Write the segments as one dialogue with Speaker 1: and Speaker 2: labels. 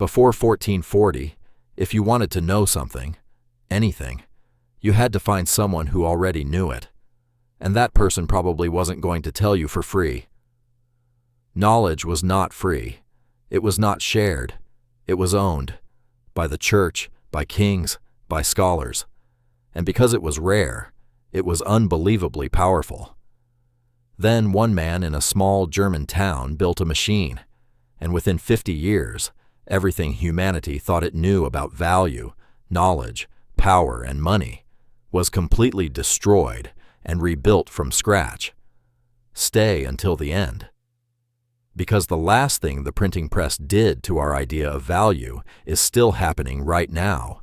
Speaker 1: Before 1440, if you wanted to know something, anything, you had to find someone who already knew it, and that person probably wasn't going to tell you for free. Knowledge was not free. It was not shared. It was owned by the church, by kings, by scholars. And because it was rare, it was unbelievably powerful. Then one man in a small German town built a machine, and within 50 years, everything humanity thought it knew about value, knowledge, power, and money was completely destroyed and rebuilt from scratch. Stay until the end. Because the last thing the printing press did to our idea of value is still happening right now,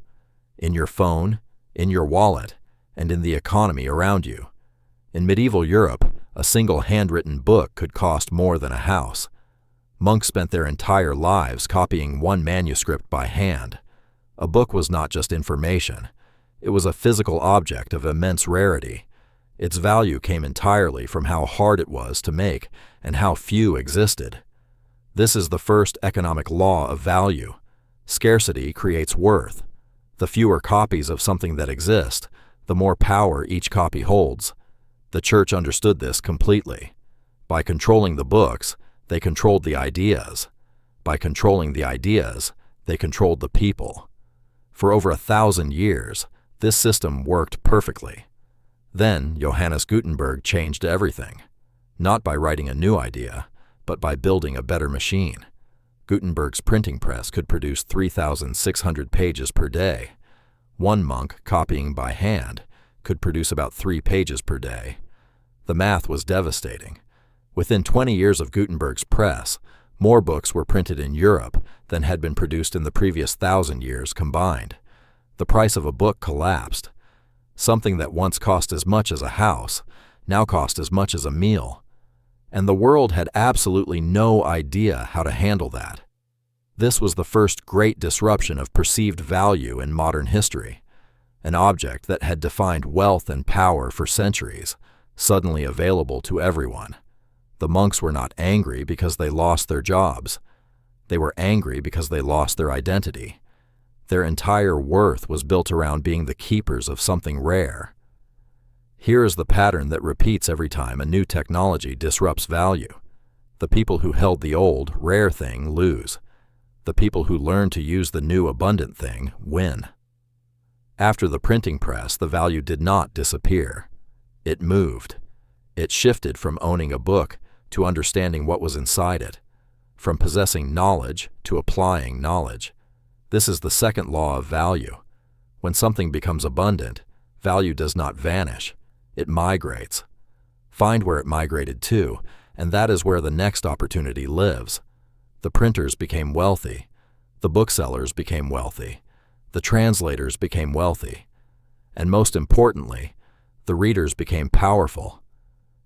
Speaker 1: in your phone, in your wallet, and in the economy around you. In medieval Europe, a single handwritten book could cost more than a house. Monks spent their entire lives copying one manuscript by hand. A book was not just information. It was a physical object of immense rarity. Its value came entirely from how hard it was to make and how few existed. This is the first economic law of value. Scarcity creates worth. The fewer copies of something that exist, the more power each copy holds. The church understood this completely. By controlling the books, they controlled the ideas. By controlling the ideas, they controlled the people. For over 1,000 years, this system worked perfectly. Then Johannes Gutenberg changed everything, not by writing a new idea, but by building a better machine. Gutenberg's printing press could produce 3,600 pages per day. One monk copying by hand could produce about 3 pages per day. The math was devastating. Within 20 years of Gutenberg's press, more books were printed in Europe than had been produced in the previous 1,000 years combined. The price of a book collapsed. Something that once cost as much as a house now cost as much as a meal. And the world had absolutely no idea how to handle that. This was the first great disruption of perceived value in modern history. An object that had defined wealth and power for centuries, suddenly available to everyone. The monks were not angry because they lost their jobs. They were angry because they lost their identity. Their entire worth was built around being the keepers of something rare. Here is the pattern that repeats every time a new technology disrupts value. The people who held the old, rare thing lose. The people who learn to use the new, abundant thing win. After the printing press, the value did not disappear. It moved. It shifted from owning a book to understanding what was inside it, from possessing knowledge to applying knowledge. This is the second law of value. When something becomes abundant, value does not vanish. It migrates. Find where it migrated to, and that is where the next opportunity lives. The printers became wealthy. The booksellers became wealthy. The translators became wealthy. And most importantly, the readers became powerful.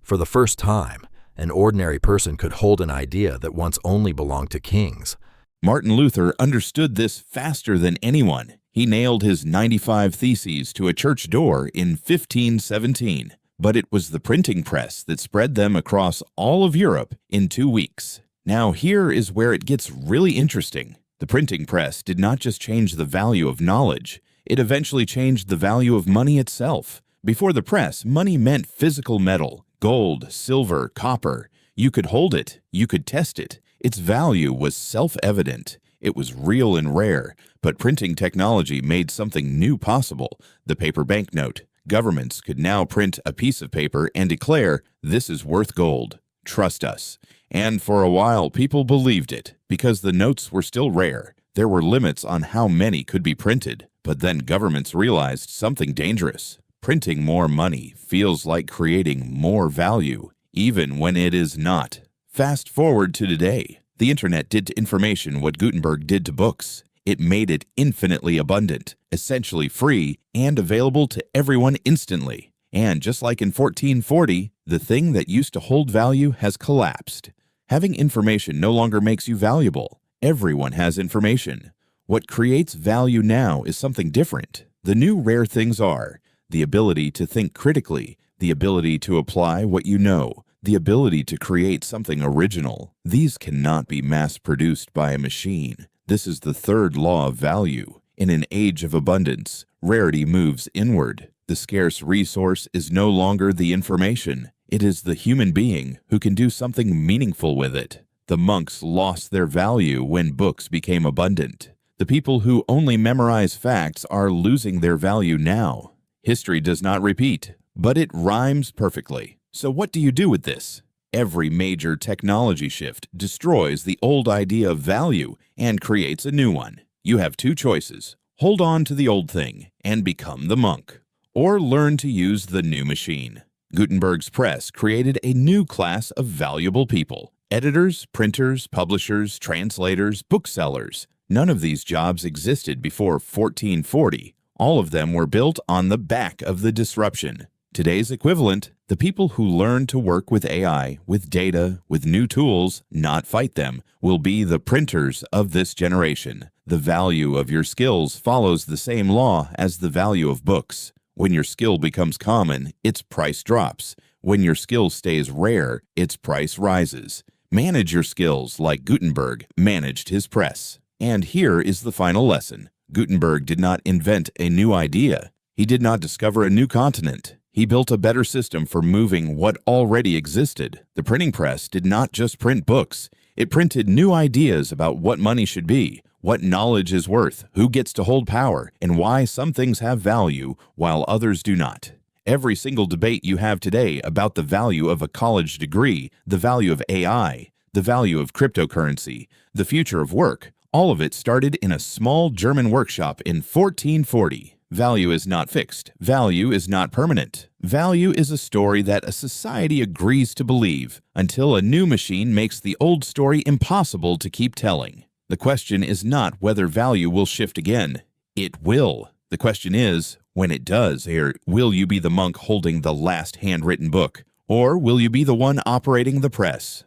Speaker 1: For the first time, an ordinary person could hold an idea that once only belonged to kings.
Speaker 2: Martin Luther understood this faster than anyone. He nailed his 95 Theses to a church door in 1517, but it was the printing press that spread them across all of Europe in 2 weeks. Now here is where it gets really interesting. The printing press did not just change the value of knowledge, it eventually changed the value of money itself. Before the press, money meant physical metal, gold, silver, copper. You could hold it, you could test it. Its value was self-evident. It was real and rare, but printing technology made something new possible, the paper banknote. Governments could now print a piece of paper and declare, "This is worth gold. Trust us." And for a while, people believed it, because the notes were still rare. There were limits on how many could be printed. But then governments realized something dangerous. Printing more money feels like creating more value, even when it is not. Fast forward to today. The internet did to information what Gutenberg did to books. It made it infinitely abundant, essentially free, and available to everyone instantly. And just like in 1440, the thing that used to hold value has collapsed. Having information no longer makes you valuable. Everyone has information. What creates value now is something different. The new rare things are the ability to think critically, the ability to apply what you know, the ability to create something original. These cannot be mass-produced by a machine. This is the third law of value. In an age of abundance, rarity moves inward. The scarce resource is no longer the information. It is the human being who can do something meaningful with it. The monks lost their value when books became abundant. The people who only memorize facts are losing their value now. History does not repeat, but it rhymes perfectly. So what do you do with this? Every major technology shift destroys the old idea of value and creates a new one. You have two choices: hold on to the old thing and become the monk, or learn to use the new machine. Gutenberg's press created a new class of valuable people: editors, printers, publishers, translators, booksellers. None of these jobs existed before 1440. All of them were built on the back of the disruption. Today's equivalent, the people who learn to work with AI, with data, with new tools, not fight them, will be the printers of this generation. The value of your skills follows the same law as the value of books. When your skill becomes common, its price drops. When your skill stays rare, its price rises. Manage your skills like Gutenberg managed his press. And here is the final lesson. Gutenberg did not invent a new idea. He did not discover a new continent. He built a better system for moving what already existed. The printing press did not just print books. It printed new ideas about what money should be, what knowledge is worth, who gets to hold power, and why some things have value while others do not. Every single debate you have today about the value of a college degree, the value of AI, the value of cryptocurrency, the future of work, all of it started in a small German workshop in 1440. Value is not fixed. Value is not permanent. Value is a story that a society agrees to believe until a new machine makes the old story impossible to keep telling. The question is not whether value will shift again. It will. The question is, when it does, will you be the monk holding the last handwritten book, or will you be the one operating the press?